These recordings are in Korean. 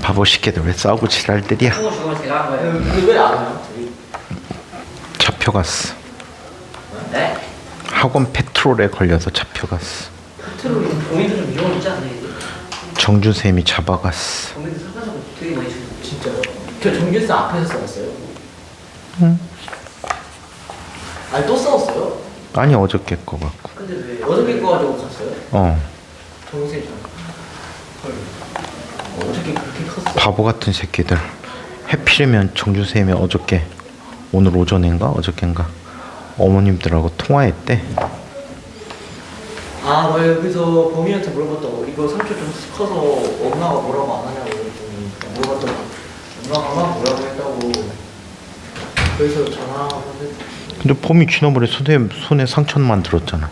바보 새끼들 왜 싸우고 지랄들이야. 왜안 와요? 잡혀갔어. 네? 학원 페트롤에 걸려서 잡혀갔어. 페트롤이 범인들 좀 위험 있지 않나요? 정준쌤이 잡아갔어. 범인들 사가지고 되게 많이 죽었어요. 진짜요? 저 정규사 앞에서 싸웠어요? 응. 아니 또 싸웠어요? 아니 어저께 거 같고. 근데 왜 어저께 거 가지고 갔어요? 정규사님 헐. 어저께 그렇게 컸어? 바보 같은 새끼들. 해필이면 정준쌤이 어저께 오늘 오전인가 어저께인가 어머님들하고 통화했대. 아, 나 여기서 범인한테 물어봤다고 이거 상처 좀 커서 엄마가 뭐라고 안 하냐고 그랬더니 물어봤더니 엄마가 막 뭐라고 했다고. 그래서 전화하는데 근데 범이 지난번에 선생님 손에 상처만 들었잖아.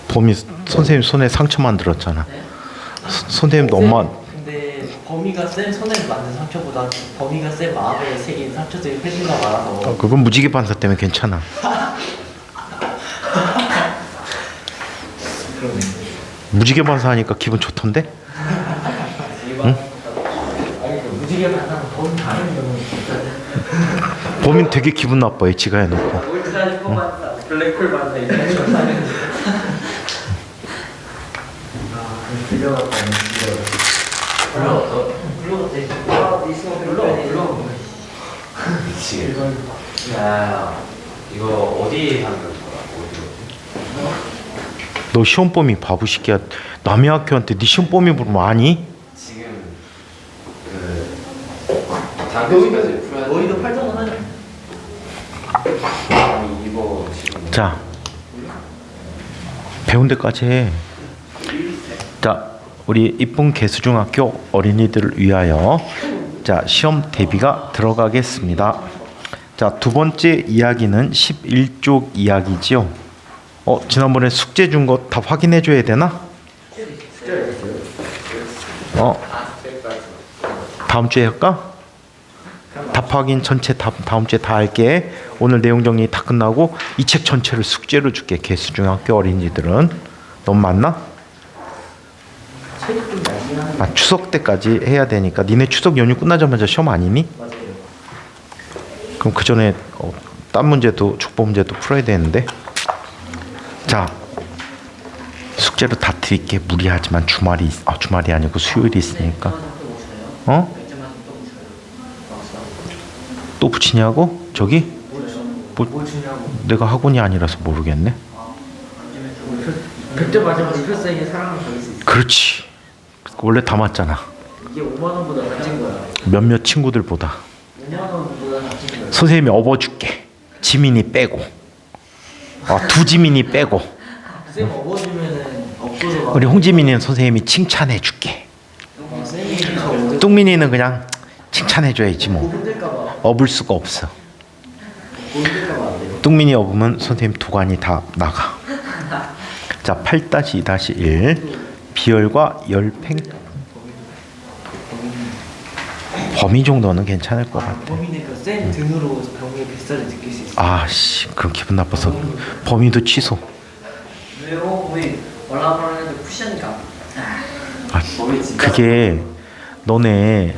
범이 선생님 손에 상처만 들었잖아. 네? 선생님도 엄마. 근데 범이가 쌤 손에 만든 상처보다 범이가 쌤 마음에 새긴 상처들이 훨씬 더 많아서. 그건 무지개 반사 때문에 괜찮아. 그러네. 무지개 반사하니까 기분 좋던데? 응? 아니 그 무지개 반사는 범 다른 경우는 진짜. 범인 되게 기분 나빠해 지가 해놓고. 울트라니코 반사, 블랙홀 반사 이런 거 하는. 아, 불려갔다. 불려갔다. 불려갔다. 미치겠다. 야, 이거 어디 하는 거야? 어디로? 너 시험범위 바보 새끼야. 남의 학교한테 네 시험범위 물으면 아니? 지금 그 다음까지 풀어야 돼. 너희도 활동을 하냐? 아니, 이거 지금 자, 배운 데까지 해. 자, 우리 이쁜 개수중학교 어린이들을 위하여 자 시험 대비가 들어가겠습니다. 자, 두 번째 이야기는 11쪽 이야기지요. 지난번에 숙제 준 거 다 확인해 줘야 되나? 다음 주에 할까? 답 확인 전체 다음 주에 다 할게. 오늘 내용 정리 다 끝나고 이 책 전체를 숙제로 줄게. 개수중학교 어린이들은. 넌 맞나? 책이 좀 얇긴 한데. 추석 때까지 해야 되니까. 니네 추석 연휴 끝나자마자 시험 아니니? 맞아요. 그럼 그 전에 딴 문제도 족보 문제도 풀어야 되는데. 자, 숙제로 다 드릴게. 무리하지만 주말이 아니고 수요일이 있으니까. 또 붙이냐고? 저기? 뭘 주냐고. 내가 학원이 아니라서 모르겠네. 100점 맞으면 입혔어야 사람을 가질 수 있어. 그렇지. 원래 다 맞잖아. 이게 5만 원보다 값진 거야. 몇몇 친구들보다. 5만 원보다 값진 거야. 선생님이 업어줄게. 지민이 빼고. 두 지민이 빼고. 쌤 업어주면은 없어서 막. 우리 홍지민이는 선생님이 칭찬해줄게. 쌤이 저 언제 뚱민이는 그냥 칭찬해줘야지 뭐. 힘들까봐. 업을 수가 없어. 힘들까봐 안 돼요. 뚱민이 업으면 선생님 도관이 다 나가. 자, 8-2-1 비열과 열팽. 범위 정도는 괜찮을 것 같아. 범인의 그쌤 등으로 병의 뱃살을 느낄 수 있어. 아씨, 그럼 기분 나빠서 범위도 취소. 왜요? 왜 올라가는데 푸시하니까. 그게 너네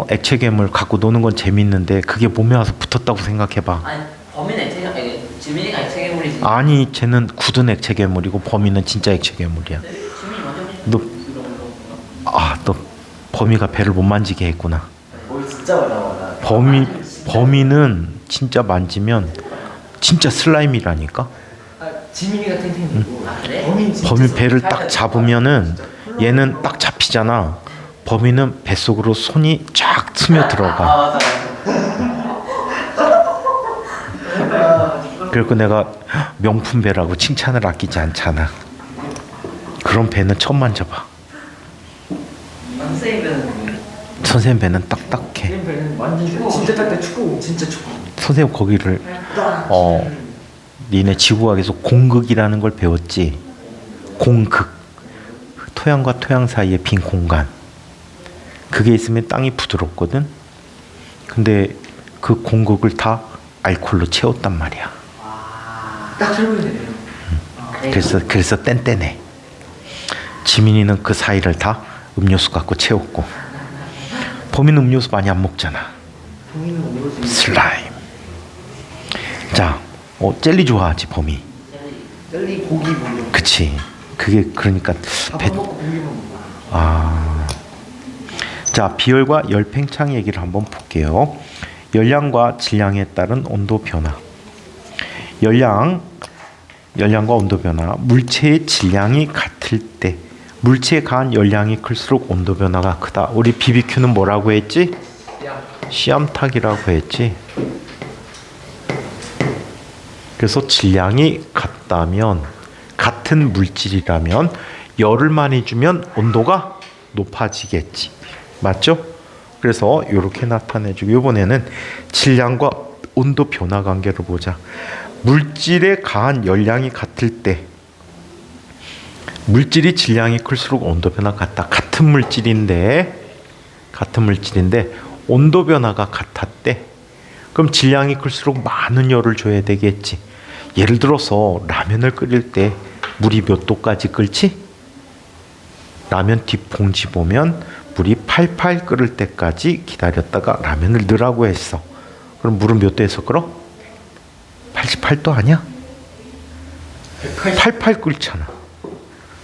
액체 괴물 갖고 노는 건 재밌는데 그게 몸에 와서 붙었다고 생각해봐. 아니 범인은 액체가 아니 지민이가 액체 괴물이지. 아니, 쟤는 굳은 액체 괴물이고 범인은 진짜 액체 괴물이야. 지민이 완전. 너 범이가 배를 못 만지게 했구나. 진짜 올라와. 범인은 진짜 만지면 진짜 슬라임이라니까. 지민이가 탱탱이고. 그래? 범인 진짜. 범인 배를 딱 잡으면은 얘는 딱 잡히잖아. 범인은 뱃속으로 손이 쫙 스며 들어가. 맞아. 그리고 내가 명품 배라고 칭찬을 아끼지 않잖아. 그런 배는 처음 만져봐. 선생님은 선생님 배는 딱딱해. 쌤 배는 완전 진짜 딱딱 축구 진짜 축구. 선생님 거기를 니네 지구학에서 공극이라는 걸 배웠지. 공극. 토양과 토양 사이에 빈 공간. 그게 있으면 땅이 부드럽거든. 근데 그 공극을 다 알코올로 채웠단 말이야. 딱 설명이 되네요. 그래서 뗀뗀해. 지민이는 그 사이를 다 음료수 갖고 채웠고, 범인은 음료수 많이 안 먹잖아. 보이는 오로지 슬라임. 자, 젤리 좋아하지 범이. 젤리 고기 먹는 그치. 그게 그러니까 밥 안 먹고 고기만 먹어. 자, 비열과 열 팽창 얘기를 한번 볼게요. 열량과 질량에 따른 온도 변화. 열량과 온도 변화. 물체의 질량이 같을 때 물체에 가한 열량이 클수록 온도 변화가 크다. 우리 BBQ는 뭐라고 했지? 시암탉이라고 했지. 그래서 질량이 같다면, 같은 물질이라면 열을 많이 주면 온도가 높아지겠지. 맞죠? 그래서 이렇게 나타내주고, 이번에는 질량과 온도 변화 관계를 보자. 물질에 가한 열량이 같을 때 물질이 질량이 클수록 온도 변화가 같다. 같은 물질인데 온도 변화가 같았대. 그럼 질량이 클수록 많은 열을 줘야 되겠지. 예를 들어서 라면을 끓일 때 물이 몇 도까지 끓지? 라면 뒷봉지 보면 물이 팔팔 끓을 때까지 기다렸다가 라면을 넣으라고 했어. 그럼 물은 몇 도에서 끓어? 88도 아니야? 88 끓잖아.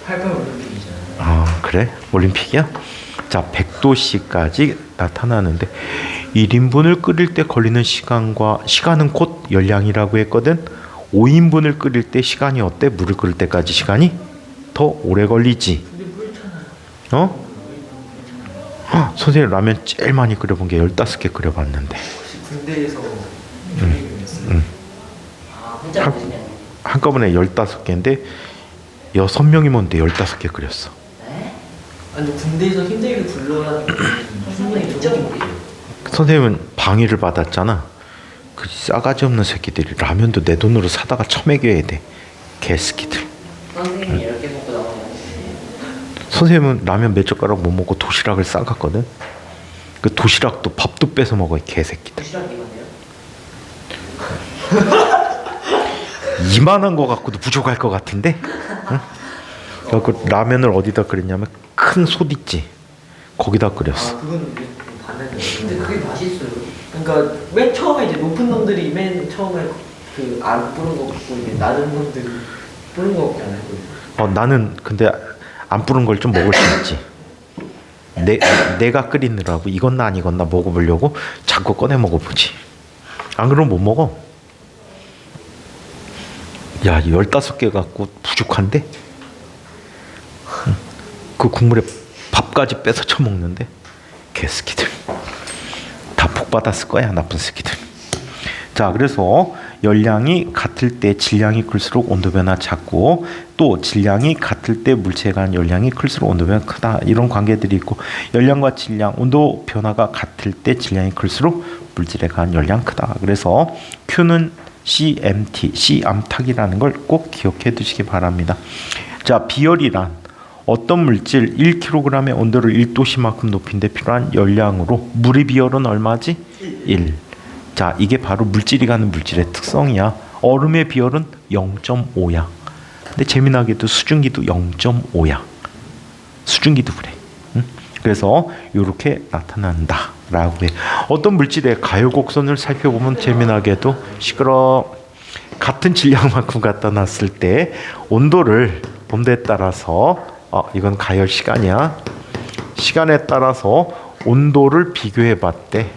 88 올림픽이잖아. 그래? 올림픽이야? 자, 100도씨까지 나타나는데 1인분을 끓일 때 걸리는 시간은 곧 열량이라고 했거든. 5인분을 끓일 때 시간이 어때? 물을 끓일 때까지 시간이 더 오래 걸리지. 근데 물 있잖아요. 선생님 라면 제일 많이 끓여본 게 15개 끓여봤는데. 혹시 군대에서 교육이었어요? 혼자 드시면 한꺼번에 15개인데 6명이 뭔데 15개 끓였어. 아니 군대에서 힘들게 굴러라는 게 충분히 좋은 거예요. 선생님은 방해를 받았잖아. 그 싸가지 없는 새끼들이 라면도 내 돈으로 사다가 처먹여야 돼. 개새끼들. 선생님이 이렇게 먹고 나오면 선생님은 라면 몇 젓가락 못 먹고 도시락을 싸갔거든. 그 도시락도 밥도 뺏어 먹어, 이 개새끼들. 도시락 이건데요? 이만한 거 갖고도 부족할 것 같은데? 응? 그래갖고 라면을 어디다 끓였냐면 큰 솥 있지? 거기다 끓였어. 그건 봤는데. 근데 그게 맛있어요. 그러니까 맨 처음에 이제 높은 놈들이 맨 처음에 그 안 뿌는 거 같고 이제 낮은 놈들이 뿌는 거 같잖아요. 나는 근데 안 뿌른 걸 좀 먹을 수 있지. 내가 끓이느라고 이건나 안 익었나 먹어보려고 자꾸 꺼내 먹어보지. 안 그러면 못 먹어. 야, 15개 갖고 부족한데? 응. 그 국물에 밥까지 뺏어 쳐먹는데? 개새끼들. 다 복받았을 거야, 나쁜 새끼들. 자, 그래서 열량이 같을 때 질량이 클수록 온도 변화 작고, 또 질량이 같을 때 물체에 관한 열량이 클수록 온도 변화 크다. 이런 관계들이 있고, 열량과 질량, 온도 변화가 같을 때 질량이 클수록 물질에 관한 열량 크다. 그래서 Q는 CMT, C암탉이라는 걸 꼭 기억해 두시기 바랍니다. 자, 비열이란 어떤 물질 1kg의 온도를 1도씨만큼 높인 데 필요한 열량으로, 물의 비열은 얼마지? 1. 자, 이게 바로 물질이 가는 물질의 특성이야. 얼음의 비열은 0.5야. 근데 재미나게도 수증기도 0.5야. 수증기도 그래. 응? 그래서 이렇게 나타난다라고 해. 어떤 물질의 가열 곡선을 살펴보면 재미나게도 시끄러. 같은 질량만큼 갖다 놨을 때 온도를 온도에 따라서 이건 가열 시간이야. 시간에 따라서 온도를 비교해 봤대.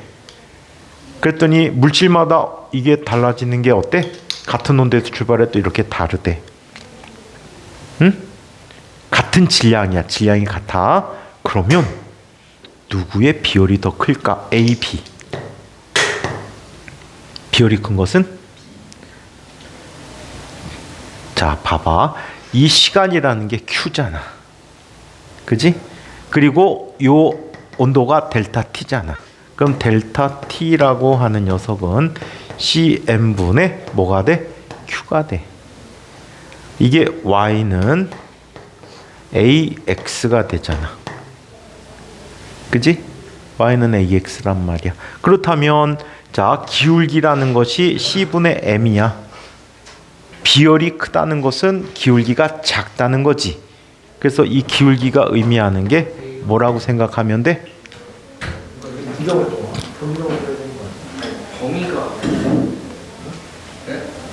그랬더니 물질마다 이게 달라지는 게 어때? 같은 온도에서 출발해도 이렇게 다르대. 응? 같은 질량이야. 질량이 같아. 그러면 누구의 비열이 더 클까? A, B. 비열이 큰 것은? 자, 봐봐. 이 시간이라는 게 Q잖아. 그지? 그리고 요 온도가 델타 T잖아. 그럼 델타 T라고 하는 녀석은 CM분의 뭐가 돼? Q가 돼. 이게 Y는 AX가 되잖아. 그지? Y는 AX란 말이야. 그렇다면 자, 기울기라는 것이 C분의 M이야. 비열이 크다는 것은 기울기가 작다는 거지. 그래서 이 기울기가 의미하는 게 뭐라고 생각하면 돼? 비교를 또 범위로 해야 되는 거 아니야? 범위가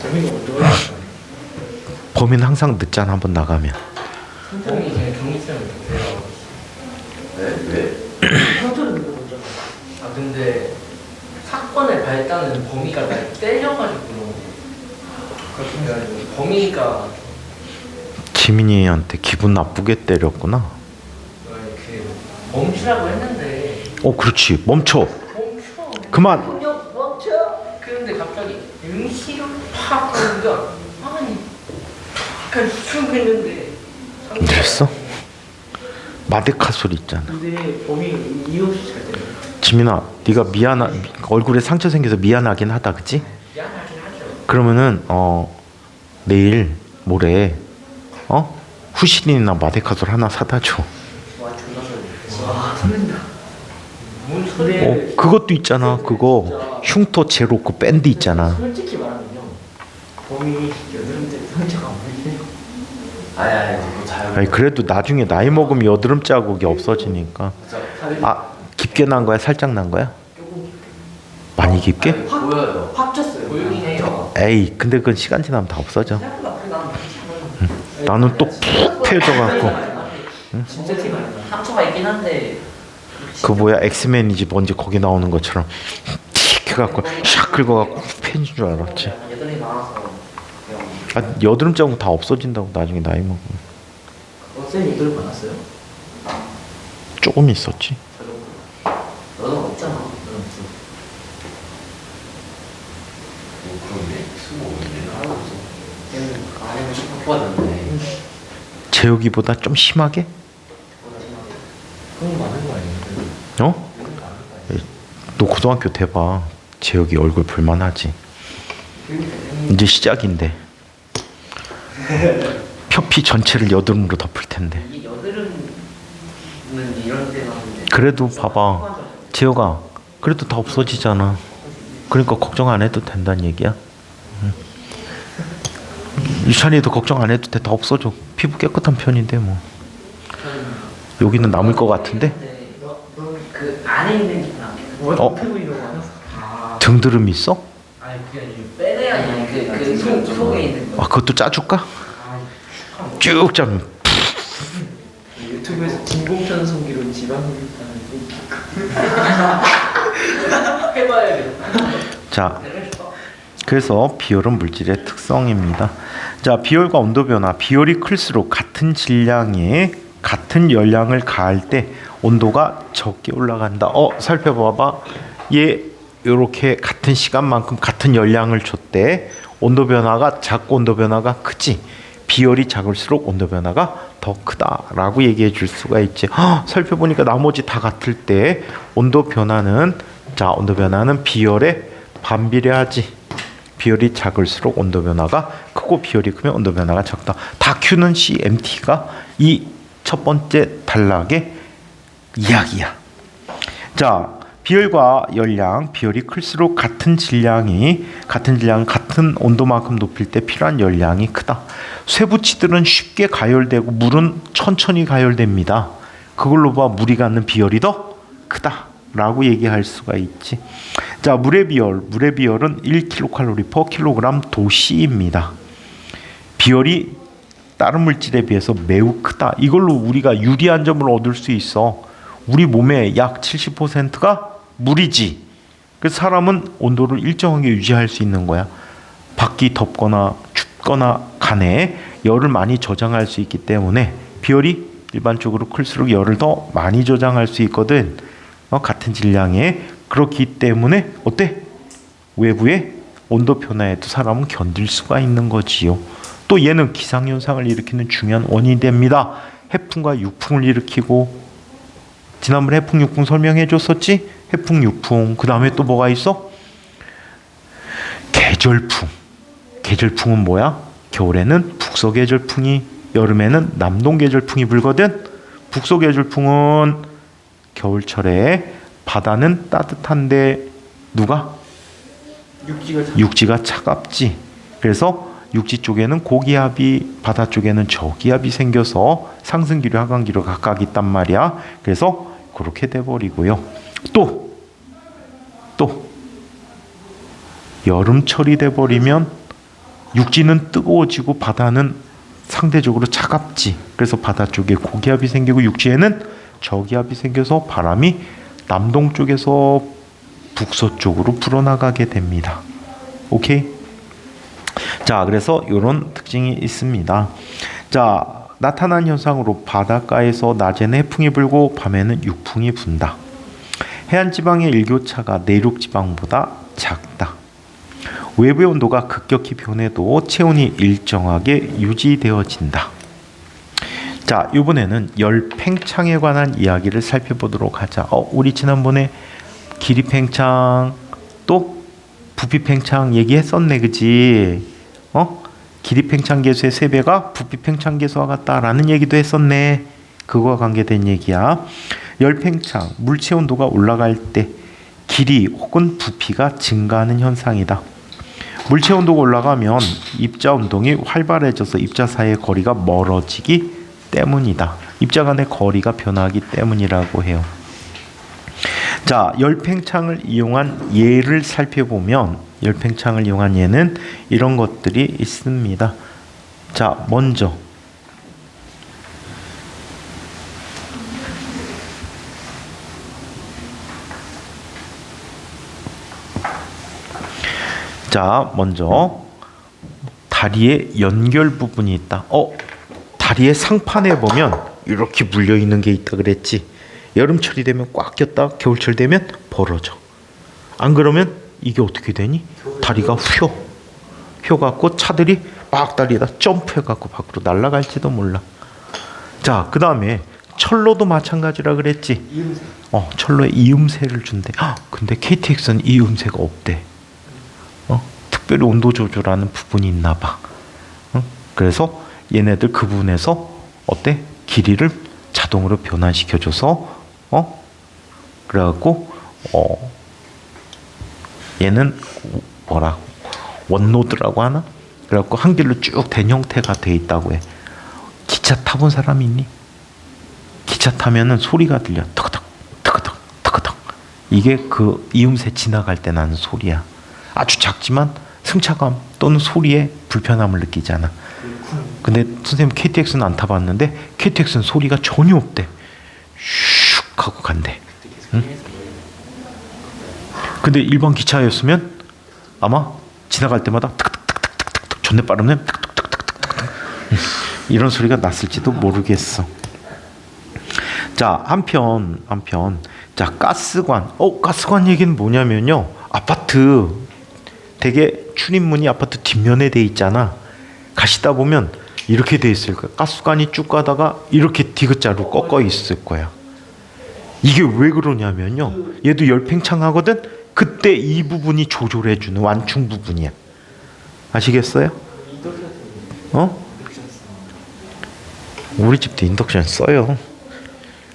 범위가 먼저 해야 되는 거 범위는 항상 늦잖아. 한번 나가면. 범위 그냥 경미성을 좋대요. 네? 왜? 아니야? 상처를 먼저 먼저. 아 근데 사건의 발단은 범위가 날 때려가지고 그래가지고 범위가 지민이한테 기분 나쁘게 때렸구나. 그 멈추라고 했는데 그렇지. 멈춰. 멈춰. 그만. 멈춰. 그런데 갑자기 응시를 팍 하니까 아니 약간 쭉 했는데 됐어? 마데카 소리 있잖아. 근데 범위가 이유 없이 잘 되네. 지민아, 네가 얼굴에 상처 생겨서 미안하긴 하다, 그치? 미안하긴 하죠. 그러면은 내일 모레 후신이나 마데카솔 하나 사다 줘. 와 존나 소리. 와 설렌다. 뭔 소리? 그것도 있잖아. 그거 흉터 제로 그 밴드 있잖아. 솔직히 말하면요. 범위 여드름때 상처가 안 보이네요. 아니 그거 잘. 아니 그래도 나중에 나이 먹으면 여드름 자국이 없어지니까. 깊게 난 거야? 살짝 난 거야? 조금 많이 깊게? 보여요. 확 쪘어요. 보이긴 해요. 에이, 근데 그건 시간 지나면 다 없어져. 생각보다 그래 나는 많지 않아요. 나는 또 푹 패져갖고. 진짜 티가 안 나. 상처가 있긴 한데 그 뭐야, 엑스맨이지 뭔지 거기 나오는 것처럼 틱 해갖고 샥 긁어갖고 팬인 줄 알았지. 약간 여드름이 많아서 그냥 여드름 자국 다 없어진다고 나중에 나이 먹으면. 쌤 여드름 많았어요? 조금 있었지. 여드름 없잖아. 그런데 스모 오는데 하나도 없어. 걔는 안에는 슈퍼 뽑았는데 재욱이보다 좀 심하게? 그런 거 많은 거 아니에요? 너 고등학교 돼봐. 재욱이 얼굴 볼만하지. 이제 시작인데. 표피 전체를 여드름으로 덮을 텐데. 이게 여드름은 이런 데 나는데 그래도 봐봐, 재욱아, 그래도 다 없어지잖아. 그러니까 걱정 안 해도 된다는 얘기야. 응. 유찬이도 걱정 안 해도 돼. 다 없어져. 피부 깨끗한 편인데 뭐. 여기는 남을 것 같은데? 그 안에 있는 게 나. 어? 피부 이런 거 많았어. 아 등드름 있어? 아니 그게 아니고 빼내야 아니 그 속에 있는 거. 아, 그것도 짜줄까? 아 쭉 짜면. 유튜브에서 진공천 성기로 지방 흡입하는 해봐야겠다. 자, 그래서 비열은 물질의 특성입니다. 자, 비열과 온도 변화. 비열이 클수록 같은 질량에 같은 열량을 가할 때 온도가 적게 올라간다. 살펴봐봐. 얘 이렇게 같은 시간만큼 같은 열량을 줬대. 온도 변화가 작고 온도 변화가 크지. 비열이 작을수록 온도 변화가 더 크다라고 얘기해 줄 수가 있지. 살펴보니까 나머지 다 같을 때 온도 변화는 비열에 반비례하지. 비열이 작을수록 온도 변화가 크고 비열이 크면 온도 변화가 적다. 다 Q는 CMT가 이 첫 번째 단락의 이야기야. 자, 비열과 열량, 비열이 클수록 같은 질량은 같은 온도만큼 높일 때 필요한 열량이 크다. 쇠붙이들은 쉽게 가열되고 물은 천천히 가열됩니다. 그걸로 봐 물이 갖는 비열이 더 크다라고 얘기할 수가 있지. 자, 물의 비열은 1kcal/kg 도씨입니다. 비열이 다른 물질에 비해서 매우 크다. 이걸로 우리가 유리한 점을 얻을 수 있어. 우리 몸의 약 70%가 물이지. 그래서 사람은 온도를 일정하게 유지할 수 있는 거야. 밖이 덥거나 춥거나 간에 열을 많이 저장할 수 있기 때문에 비열이 일반적으로 클수록 열을 더 많이 저장할 수 있거든. 같은 질량에. 그렇기 때문에 어때? 외부의 온도 변화에도 사람은 견딜 수가 있는 거지요. 또 얘는 기상현상을 일으키는 중요한 원인이 됩니다. 해풍과 육풍을 일으키고, 지난번에 해풍 육풍 설명해 줬었지? 해풍 육풍. 그 다음에 또 뭐가 있어? 계절풍. 계절풍은 뭐야? 겨울에는 북서계절풍이, 여름에는 남동계절풍이 불거든. 북서계절풍은 겨울철에 바다는 따뜻한데 누가? 육지가 차갑지. 그래서 육지 쪽에는 고기압이, 바다 쪽에는 저기압이 생겨서 상승기류, 하강기류 각각 있단 말이야. 그래서 그렇게 돼버리고요. 또 여름철이 돼버리면 육지는 뜨거워지고 바다는 상대적으로 차갑지. 그래서 바다 쪽에 고기압이 생기고 육지에는 저기압이 생겨서 바람이 남동쪽에서 북서쪽으로 불어나가게 됩니다. 오케이? 자, 그래서 이런 특징이 있습니다. 자, 나타난 현상으로 바닷가에서 낮에는 해풍이 불고 밤에는 육풍이 분다. 해안지방의 일교차가 내륙지방보다 작다. 외부의 온도가 급격히 변해도 체온이 일정하게 유지되어진다. 자, 이번에는 열팽창에 관한 이야기를 살펴보도록 하자. 우리 지난번에 길이팽창 또 부피팽창 얘기했었네, 그지? 길이팽창 계수의 3배가 부피팽창 계수와 같다라는 얘기도 했었네. 그거와 관계된 얘기야. 열팽창, 물체 온도가 올라갈 때 길이 혹은 부피가 증가하는 현상이다. 물체 온도가 올라가면 입자 운동이 활발해져서 입자 사이의 거리가 멀어지기 때문이다. 입자 간의 거리가 변하기 때문이라고 해요. 자, 열팽창을 이용한 예를 살펴보면 열팽창을 이용한 예는 이런 것들이 있습니다. 자, 먼저 다리에 연결 부분이 있다. 다리의 상판에 보면 이렇게 물려 있는 게 있다 그랬지. 여름철이 되면 꽉 꼈다 겨울철 되면 벌어져. 안 그러면 이게 어떻게 되니? 다리가 휘어갖고 차들이 막 달리다 점프해갖고 밖으로 날아갈지도 몰라. 자, 그 다음에 철로도 마찬가지라 그랬지. 철로에 이음새를 준대. 근데 KTX는 이음새가 없대. 특별히 온도 조절하는 부분이 있나 봐. 그래서 얘네들 그 부분에서 어때? 길이를 자동으로 변환시켜줘서 그래갖고 얘는 뭐라 원로드라고 하나? 그래갖고 한 길로 쭉 된 형태가 돼 있다고 해. 기차 타본 사람 있니? 기차 타면은 소리가 들려. 터그덕 터그덕 터그덕. 이게 그 이음새 지나갈 때 나는 소리야. 아주 작지만 승차감 또는 소리에 불편함을 느끼잖아. 근데 선생님 KTX는 안 타봤는데 KTX는 소리가 전혀 없대. 슉 하고 간대. 응? 근데 일반 기차였으면 아마 지나갈 때마다 탁탁탁탁탁탁 존내 빠르면 탁탁탁탁탁 이런 소리가 났을지도 모르겠어. 자, 한편 자, 가스관. 가스관 얘기는 뭐냐면요. 아파트 되게 출입문이 아파트 뒷면에 돼 있잖아. 가시다 보면 이렇게 돼 있을 거야. 가스관이 쭉 가다가 이렇게 디귿자로 꺾어 있을 거야. 이게 왜 그러냐면요. 얘도 열팽창하거든. 그때 이 부분이 조절해주는 완충 부분이야. 아시겠어요? 우리 집도 인덕션 써요.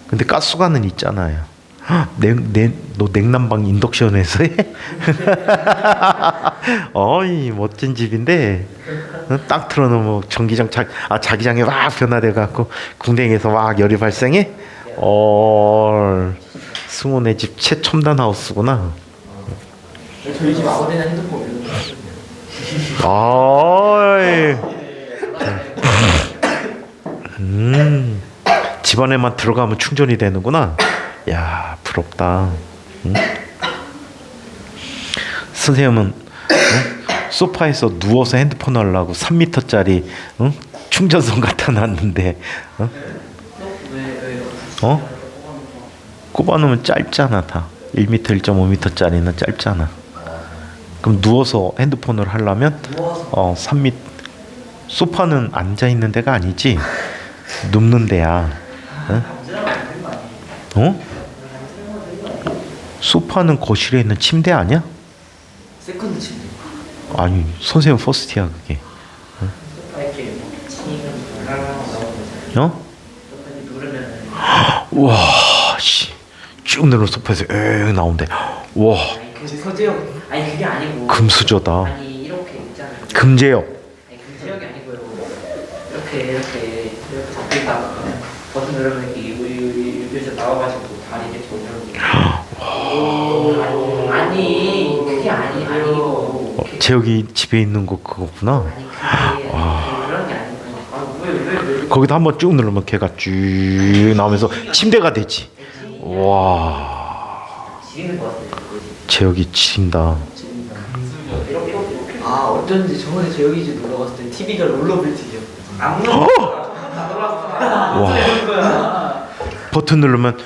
근데 가스관은 있잖아요. 너 냉난방 인덕션에서 해? 어이 멋진 집인데 딱 틀어놓으면 전기장 자기장이 막 변화돼 갖고 궁뎅이에서 막 열이 발생해? 승호네 집 최첨단 하우스구나. 저희 집 아버지는 핸드폰 이런 거 집안에만 들어가면 충전이 되는구나. 야, 부럽다. 응? 선생님은 소파에서 누워서 핸드폰 하려고 3m짜리 충전선 갖다 놨는데 꼽아놓으면 짧잖아. 다 1m, 1.5m짜리는 짧잖아. 그럼 누워서 핸드폰을 하려면 3m. 소파는 앉아있는 데가 아니지. 눕는 데야. 소파는 거실에 있는 침대 아니야? 세컨드 침대. 아니, 선생님 퍼스트야 그게. 이렇게 누르면 와, 씨, 쭉 내려 소파에서 나온대. 와, 서재형. 아니 그게 아니고 금수저다. 아니 이렇게 있잖아요. 금제역. 아니 이렇게 잡고 있다가 버튼 누르면 이렇게 여기서 나와가지고 다리 이렇게 올려놓는 아니 그게 아니고 재혁이 집에 있는 거 그거구나. 아니 그게 그런 게 아니고 왜 거기다 한번 쭉 누르면 걔가 쭉 나오면서 침대가 되지. 와, 지리는 것 같아요. 재혁이 지린다. 아 어쩐지 저번에 재혁이 집 놀러 갔을 때 TV가 롤러블티였거든. 안 와, 버튼 누르면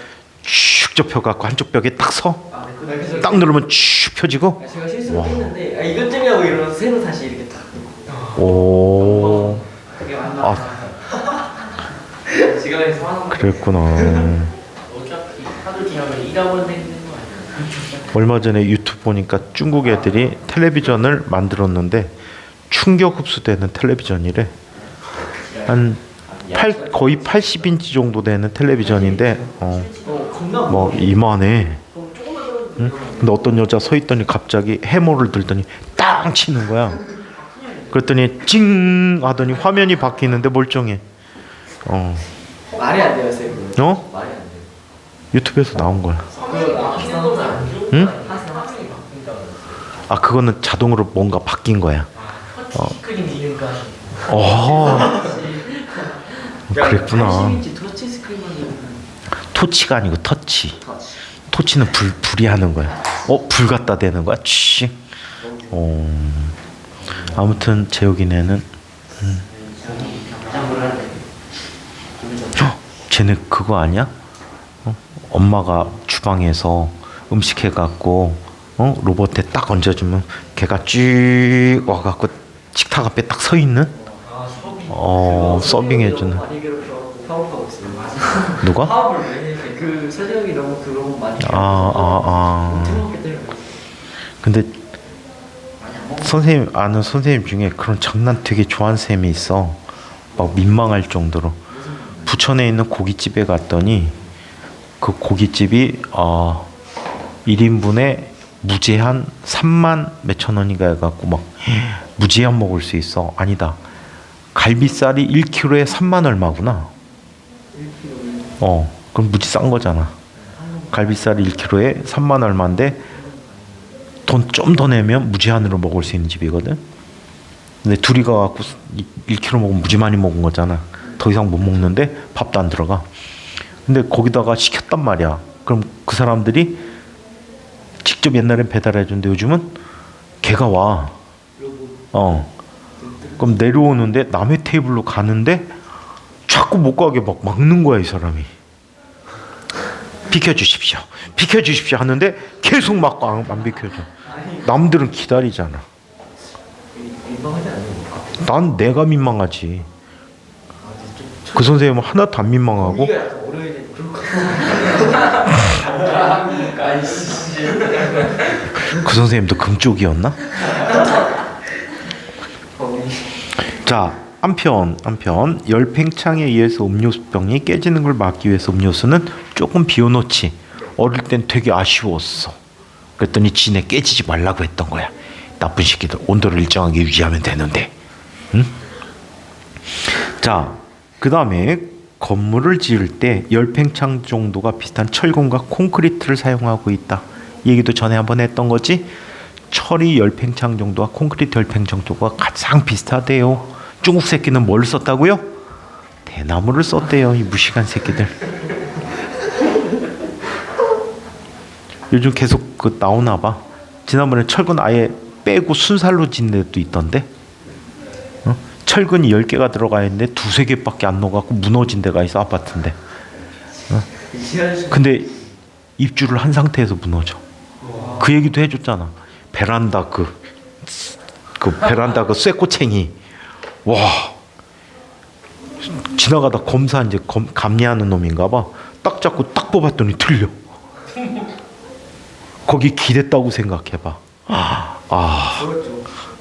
쭉 접혀갖고 한쪽 벽에 딱 서. 그래서 딱 누르면 쭉 펴지고. 제가 실수로 깼는데 이것쯤이라고 이러면서 새로 다시 이렇게 딱. 어. 오, 그게 맞나? 아, 지금에서 하는 거 그랬구나. 어차피 하도 지나면 잃어버리는 거 아니야? 얼마 전에 유튜브 보니까 중국 애들이 텔레비전을 만들었는데 충격 흡수되는 텔레비전이래. 거의 80인치 정도 되는 텔레비전인데 겁나 뭐 이만해. 응? 근데 어떤 여자 서 있더니 갑자기 해머를 들더니 땅 치는 거야. 그랬더니 찡 하더니 화면이 바뀌는데 멀쩡해. 말이 안 돼요 쌤. 어? 말이 안 돼. 유튜브에서 나온 거야. 응? 아 그거는 자동으로 뭔가 바뀐 거야. 스크린 이름가 그랬구나. 80인치 터치 스크린만 토치가 아니고 터치. 토치는 불이 하는 거야. 불 갖다 대는 거야. 치. 아무튼 재욱이네는 쟤네 그거 아니야? 엄마가 주방에서 음식 해갖고 로봇에 딱 얹어주면 걔가 쭉 와갖고 식탁 앞에 딱 서 있는 서빙해주는. 많이 괴롭혀갖고 파업하고 있어요. 누가? 파업을 왜 해? 그 서재혁이 너무 그런 거 많이 틀어먹기 때문에. 근데 선생님 아는 선생님 중에 그런 장난 되게 좋아하는 쌤이 있어. 막 민망할 정도로. 부천에 있는 고깃집에 갔더니 그 고깃집이 1인분에 무제한 3만 몇천 원인가 해갖고 막 무제한 먹을 수 있어. 아니다. 갈비살이 1kg에 3만 얼마구나. 그럼 무지 싼 거잖아. 갈비살이 1kg에 3만 얼마인데 돈 좀 더 내면 무제한으로 먹을 수 있는 집이거든. 근데 둘이 가갖고 1kg 먹으면 무지 많이 먹은 거잖아. 더 이상 못 먹는데 밥도 안 들어가. 근데 거기다가 시켰단 말이야. 그럼 그 사람들이 직접 옛날엔 배달해 주는데 요즘은 걔가 와. 그럼 내려오는데 남의 테이블로 가는데 자꾸 못 가게 막 막는 거야 이 사람이. 비켜주십시오. 비켜주십시오 하는데 계속 막 안 비켜줘. 남들은 기다리잖아. 민망하지 않아요? 난 내가 민망하지. 그 선생님은 하나도 안 민망하고. 우리가 약간 어려야 그럴 것 그 선생님도 금쪽이었나? 자, 한편 열팽창에 의해서 음료수병이 깨지는 걸 막기 위해서 음료수는 조금 비워놓지. 어릴 땐 되게 아쉬웠어. 그랬더니 지네 깨지지 말라고 했던 거야. 나쁜 새끼들 온도를 일정하게 유지하면 되는데. 응? 자, 그 다음에 건물을 지을 때 열팽창 정도가 비슷한 철근과 콘크리트를 사용하고 있다. 이 얘기도 전에 한번 했던 거지. 철이 열팽창 정도와 콘크리트 열팽창 정도가 가장 비슷하대요. 중국 새끼는 뭘 썼다고요? 대나무를 썼대요. 이 무식한 새끼들. 요즘 계속 그 나오나 봐. 지난번에 철근 아예 빼고 순살로 짓는 데도 있던데. 철근이 10개가 들어가 있는데 2-3개밖에 안 넣어갖고 무너진 데가 있어. 아파트인데. 근데 입주를 한 상태에서 무너져. 그 얘기도 해줬잖아. 베란다 그 베란다 그 쇠꼬챙이. 와, 지나가다 검사 이제 감리하는 놈인가 봐. 딱 잡고 딱 뽑았더니 틀려. 거기 기댔다고 생각해봐.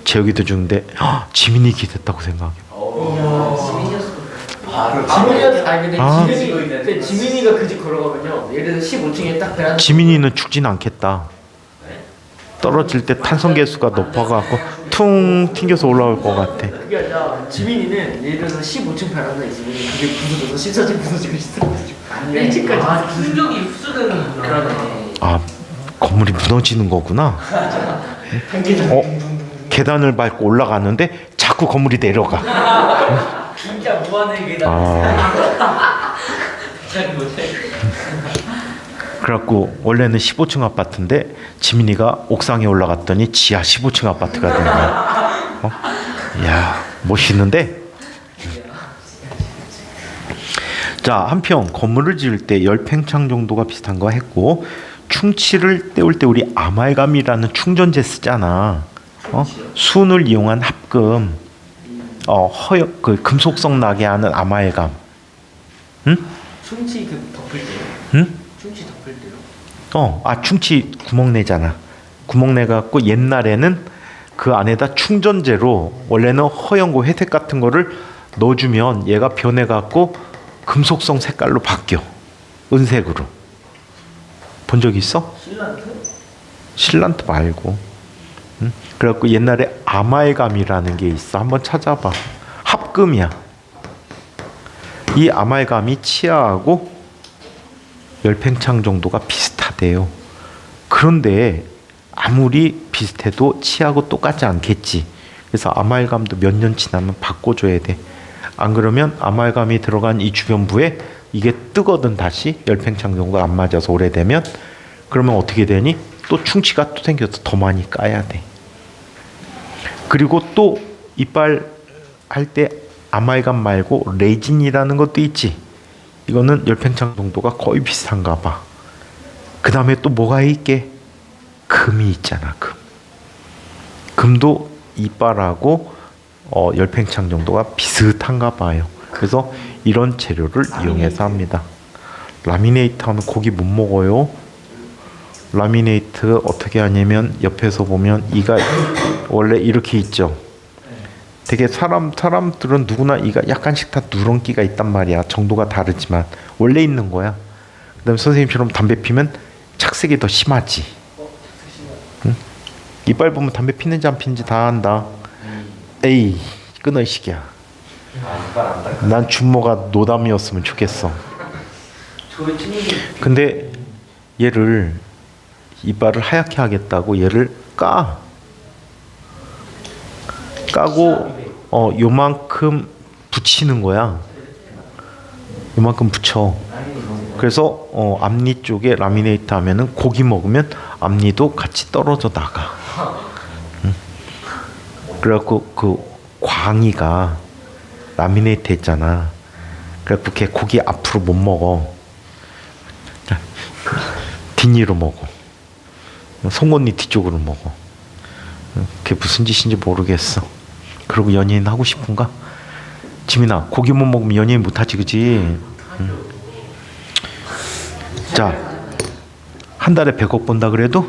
재혁이도 주는데 지민이 기댔다고 생각해봐. 근데 지민이가 그 집 걸어가면요. 예를 들어 15층에 딱 베란다. 지민이는 죽진 않겠다. 떨어질 때 탄성 개수가 높아갖고 퉁 튕겨서 올라올 것 같아. 그게 아니라 지민이는 예를 들어서 15층 베란다 있으면 그게 부서져서 14층 부서지고 있어가지고 안돼. 1층까지 아 충격이 흡수되는구나. 그러네. 아, 건물이 무너지는 거구나. 한 계단 계단을 밟고 올라가는데 자꾸 건물이 내려가. 진짜 무한의 계단. 아, 잘 못해. 그래갖고 원래는 15층 아파트인데 지민이가 옥상에 올라갔더니 지하 15층 아파트가 된 거야. 이야, 멋있는데? 자, 한편 건물을 지을 때 열팽창 정도가 비슷한 거 했고, 충치를 때울 때 우리 아말감이라는 충전재 쓰잖아. 순을 이용한 합금, 그 금속성 나게 하는 아말감. 응? 충치 그 덮을 때요? 응? 충치 덮을 때요? 충치 구멍 내잖아. 구멍 내 갖고 옛날에는 그 안에다 충전재로 원래는 허연 거 회색 같은 거를 넣어주면 얘가 변해 갖고 금속성 색깔로 바뀌어. 은색으로. 본 적 있어? 신란트? 실란트 말고. 응? 그래갖고 옛날에 아말감이라는 게 있어. 한번 찾아봐. 합금이야. 이 아말감이 치아하고 열팽창 정도가 비슷하대요. 그런데 아무리 비슷해도 치아하고 똑같지 않겠지. 그래서 아말감도 몇 년 지나면 바꿔줘야 돼. 안 그러면 아말감이 들어간 이 주변부에 이게 뜨거든 다시 열팽창 정도가 안 맞아서 오래되면 그러면 어떻게 되니? 또 충치가 또 생겨서 더 많이 까야 돼. 그리고 또 이빨 할 때 아말감 말고 레진이라는 것도 있지. 이거는 열팽창 정도가 거의 비슷한가 봐. 그 다음에 또 뭐가 있게? 금이 있잖아. 금도 이빨하고 열팽창 정도가 비슷한가 봐요. 그래서 이런 재료를 이용해서 합니다. 라미네이트 하면 고기 못 먹어요. 라미네이트 어떻게 하냐면 옆에서 보면 이가 원래 이렇게 있죠. 되게 사람들은 누구나 이가 약간씩 다 누런기가 있단 말이야. 정도가 다르지만 원래 있는 거야. 그다음에 선생님처럼 담배 피면 착색이 더 심하지. 응? 이빨 보면 담배 피는지 안 피는지 다 안다. 에이, 끊어 이 시기야. 난 준모가 노담이었으면 좋겠어. 근데 얘를 이빨을 하얗게 하겠다고 얘를 까고 요만큼 붙이는 거야. 요만큼 붙여. 그래서 앞니 쪽에 라미네이트 하면은 고기 먹으면 앞니도 같이 떨어져 나가. 응? 그래갖고 그 광이가 라미네이트 했잖아. 그래갖고 걔 고기 앞으로 못 먹어. 뒷니로 먹어. 송곳니 뒤쪽으로 먹어. 그게 무슨 짓인지 모르겠어. 그리고 연예인 하고 싶은가? 지민아, 고기 못 먹으면 연예인 못하지, 그지? 응. 자, 한 달에 100억 번다 그래도?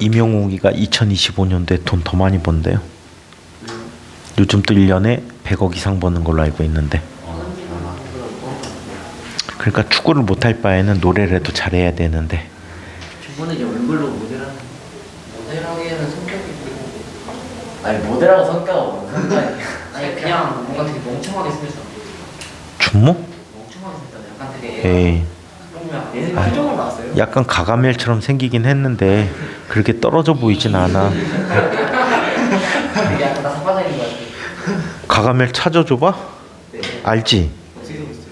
임영웅이가 2025년도에 돈 더 많이 번대요. 요즘 또 1년에 100억 이상 버는 걸로 알고 있는데. 그러니까 축구를 못할 바에는 노래를 해도 잘해야 되는데. 저번에 이제 얼굴로 모델하는 모델하기에는 성격이 있고. 아니 모델하고 성과가 뭔 상관이야? 아니 그냥 뭔가 되게 멍청하게 생겼어. 준모? 멍청하게 생겼다. 약간 되게 에이, 얘는 표정을 봤어요? 약간 가가멜처럼 생기긴 했는데 그렇게 떨어져 보이진 않아. 되게 약간 나사빠져있는 것 같아. 가가멜 찾아줘봐? 네. 알지? 어떻게 생겼어요?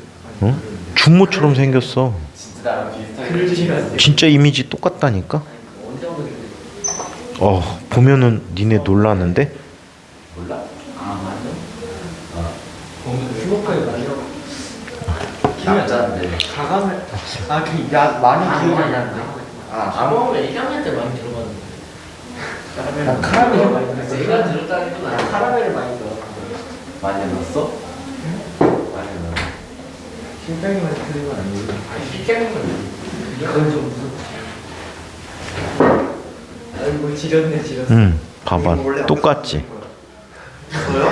응? 준모처럼 생겼어. 진짜 나랑 비슷하게. 글을 주시면 안 돼요? 진짜 이미지 똑같다니까? 언제 한번 그랬는데. 보면은 니네 놀라는데? 몰라? 아 맞아? 주먹까지 말려 남자인데. 가감을 야 많이 기억이 안 나는데 아무거나 얘기할 때 많이 들어봤는데. 난 카라멜을 많이 들었어. 내가 들었다기보다 난 카라멜을 많이 들었어. 많이 넣었어? 많이 넣었어. 심장이만 들은 건 아니고 실장인 건 그건 좀 무섭지. 아이고 지렸네 지렸어. 응, 봐봐. 똑같지? 저요?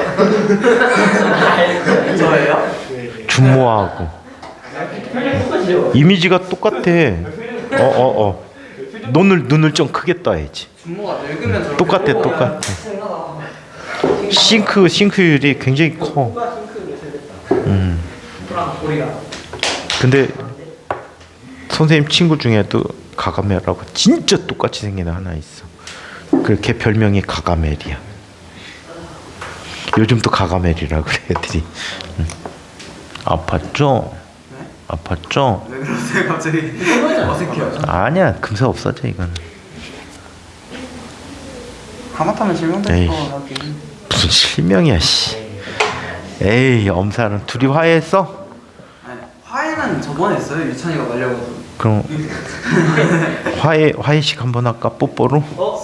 저예요? 네. 준모하고 이미지가 똑같아. 눈을 좀 크게 떠야지. 준모가 늙으면 똑같아. 싱크율이 굉장히 커. 근데 선생님 친구 중에도 가가멜하고 진짜 똑같이 생긴 애 하나 있어. 걔 별명이 가가멜이야. 요즘 또 가가멜이라 그래 애들이. 아팠죠? 아팠죠? 왜 그러세요 갑자기? 어색해요. 아니야, 금세 없어져 이건. 하마터면 실명될 에이. 거 같긴. 무슨 실명이야 씨. 에이, 엄살은 둘이 화해했어? 아니, 화해는 저번에 했어요. 유찬이가 말려고. 그럼 화해식 한번 할까? 뽀뽀로? No.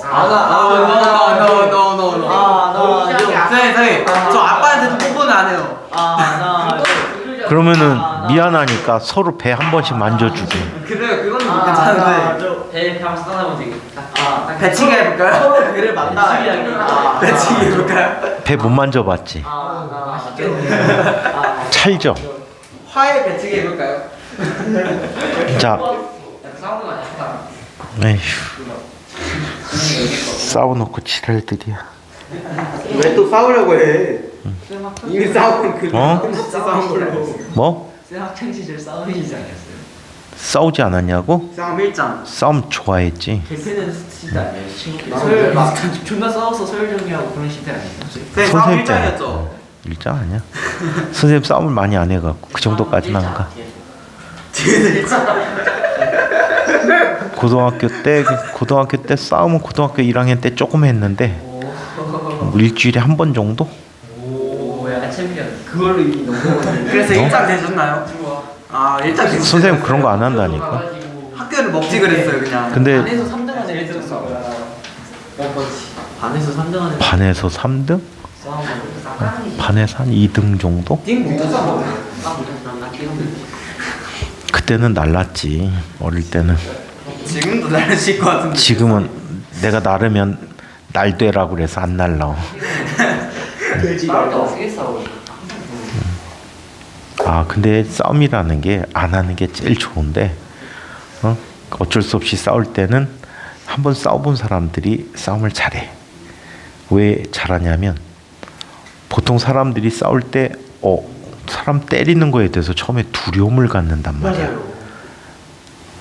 선생님, 저 아빠한테 뽀뽀는 안 해요. 그러면은 미안하니까 서로 배 한 번씩 만져주게. 그래요, 그건 괜찮은데. 배 한번 떠나면 되겠다. 배치기 해볼까요? 서로 배를 만나. 배치기 해볼까요? 배 못 만져봤지? 찰져. 화해 배치기 해볼까요? 자, 싸우는 거 아니야? 에휴, 싸워놓고 지랄들이야. 왜 또 싸우려고 해? 이미 싸우고 그 진짜 싸운 걸로. 뭐? 쌤 학창 시절 싸우시지 않았어요? 싸우지 않았냐고? 싸움 1장. 싸움 좋아했지. 개패는 시대 아니에요? 서열 막 존나 싸워서 서열 정리하고 그런 시대 아니에요? 선생님 싸움 1장이었죠? 일장 아니야. 선생님 싸움을 많이 안 해갖고 그 정도까지는 안 가. 고등학교 때 싸움은 고등학교 1학년 때 조금 했는데 일주일에 한 번 정도? 오, 약간 챔피언. 그걸로 이미 넘어갔는데. 그래서 1장 되셨나요? 아 1장 되셨어요. 선생님 그런 거 안 한다니까. 학교를 먹지 그랬어요 그냥. 근데 반에서 3등 안에 1등 싸워. 반에서 3등 안에 반에서 3등? 반에서 한 2등 정도? 그때는 날랐지. 어릴 때는. 지금도 날리실 것 같은데. 지금은 내가 나르면 날되라고 그래서 안 날라. 싸울 때 어떻게 싸워? 아, 근데 싸움이라는 게 안 하는 게 제일 좋은데, 어쩔 수 없이 싸울 때는 한번 싸워본 사람들이 싸움을 잘해. 왜 잘하냐면 보통 사람들이 싸울 때 사람 때리는 거에 대해서 처음에 두려움을 갖는단 말이야. 맞아요.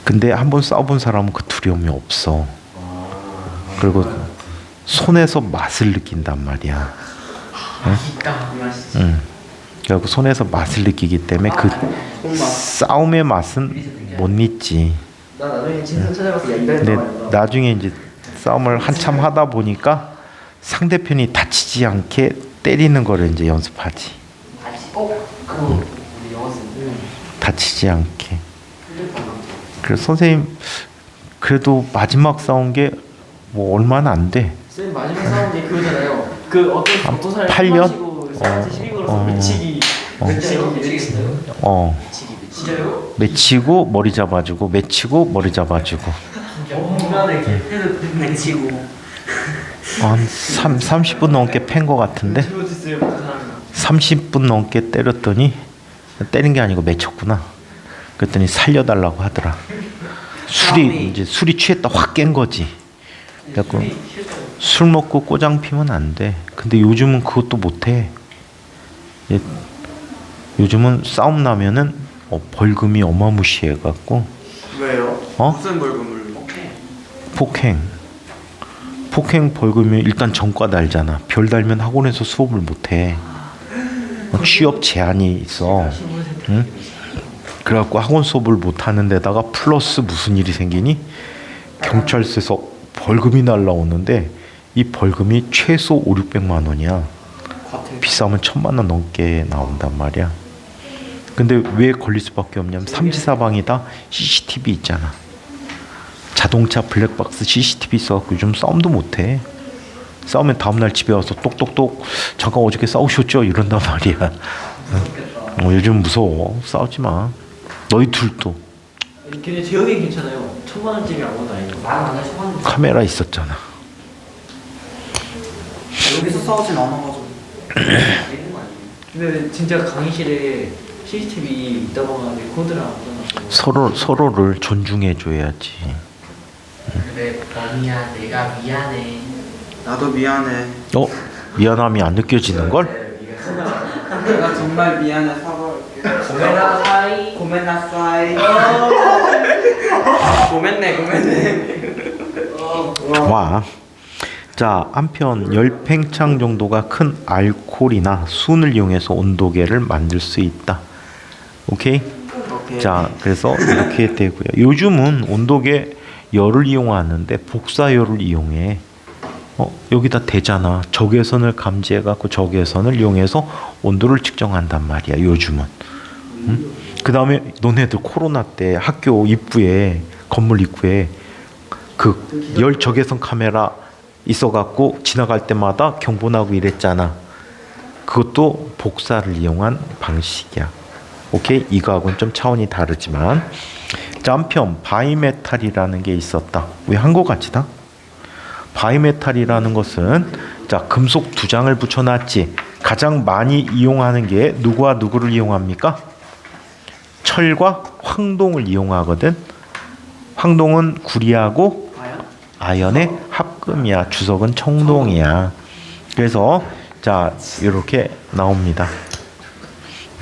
근데 한번 싸워본 사람은 그 두려움이 없어. 그리고 손에서 맛을 느낀단 말이야. 응? 그리고 손에서 맛을 느끼기 때문에 그 싸움의 맛은 못 잊지. 나 나중에 진상 찾아가서 얘기를 근데 했단 말이야. 나중에 이제 싸움을 한참 하다 보니까 상대편이 다치지 않게 때리는 거를 이제 연습하지. 그거 우리 영어 쓰는 다치지 않게. 그래서 선생님 그래도 마지막 싸운 게 뭐 얼마나 안 돼. 쌤 마지막 싸운 게 그거잖아요. 그 어떤 사람이 8년? 마시고 쌤한테 시비 걸어서 매치기 어. 진짜요? 맺히고 머리 잡아주고 맺히고 머리 잡아주고 중간에 매치고 한 30분 넘게 팬 거 같은데 잘못했어요 그 사람이. 30분 넘게 때렸더니 때린 게 아니고 맺혔구나. 그랬더니 살려달라고 하더라. 술이 취했다 확 깬 거지. 그래갖고 술 먹고 꼬장 피면 안 돼. 근데 요즘은 그것도 못 해. 요즘은 싸움 나면은 벌금이 어마무시해 갖고 왜요? 어? 무슨 벌금을? 폭행 벌금이 일단 전과 달잖아. 별 달면 학원에서 수업을 못 해. 취업 제한이 있어. 응? 그래갖고 학원 수업을 못 하는 데다가 플러스 무슨 일이 생기니 경찰서에서 벌금이 날라오는데 이 벌금이 최소 500~600만 원이야. 비싸면 1000만 원 넘게 나온단 말이야. 근데 왜 걸릴 수밖에 없냐면 삼지사방이 다 CCTV 있잖아. 자동차 블랙박스 CCTV 있어갖고 요즘 싸움도 못해. 싸우면 다음날 집에 와서 똑똑똑 잠깐 어저께 싸우셨죠? 이런단 말이야. 요즘 무서워. 싸우지 마. 너희 둘도 근데 재혁이 괜찮아요. 1000만 원짜리 아무것도 아니고. 카메라 있었잖아. 여기서 싸우진 않아가지고. 근데 진짜 강의실에 CCTV 있다 보면 코드를 안 받아놔서 서로를 존중해 줘야지. 그래 범이야 내가 미안해. 나도 미안해. 미안함이 안 느껴지는 걸? 내가 정말 미안해. 사과할게. 고메나사이. 고멘나사이. 고멘네. 좋아. 자, 한편 열팽창 정도가 큰 알코올이나 순을 이용해서 온도계를 만들 수 있다. 오케이? 자, 그래서 이렇게 되고요. 요즘은 온도계 열을 이용하는데 복사열을 이용해. 여기다 대잖아. 적외선을 감지해 갖고 적외선을 이용해서 온도를 측정한단 말이야. 요즘은. 응? 그다음에 너네들 코로나 때 학교 입구에 건물 입구에 그 열 적외선 카메라 있어 갖고 지나갈 때마다 경보 나고 이랬잖아. 그것도 복사를 이용한 방식이야. 오케이? 이거하고는 좀 차원이 다르지만. 자, 한편 바이메탈이라는 게 있었다. 왜 한국 같이다? 바이메탈이라는 것은 자, 금속 두 장을 붙여놨지. 가장 많이 이용하는 게 누구와 누구를 이용합니까? 철과 황동을 이용하거든. 황동은 구리하고 아연의 합금이야. 주석은 청동이야. 그래서 자, 이렇게 나옵니다.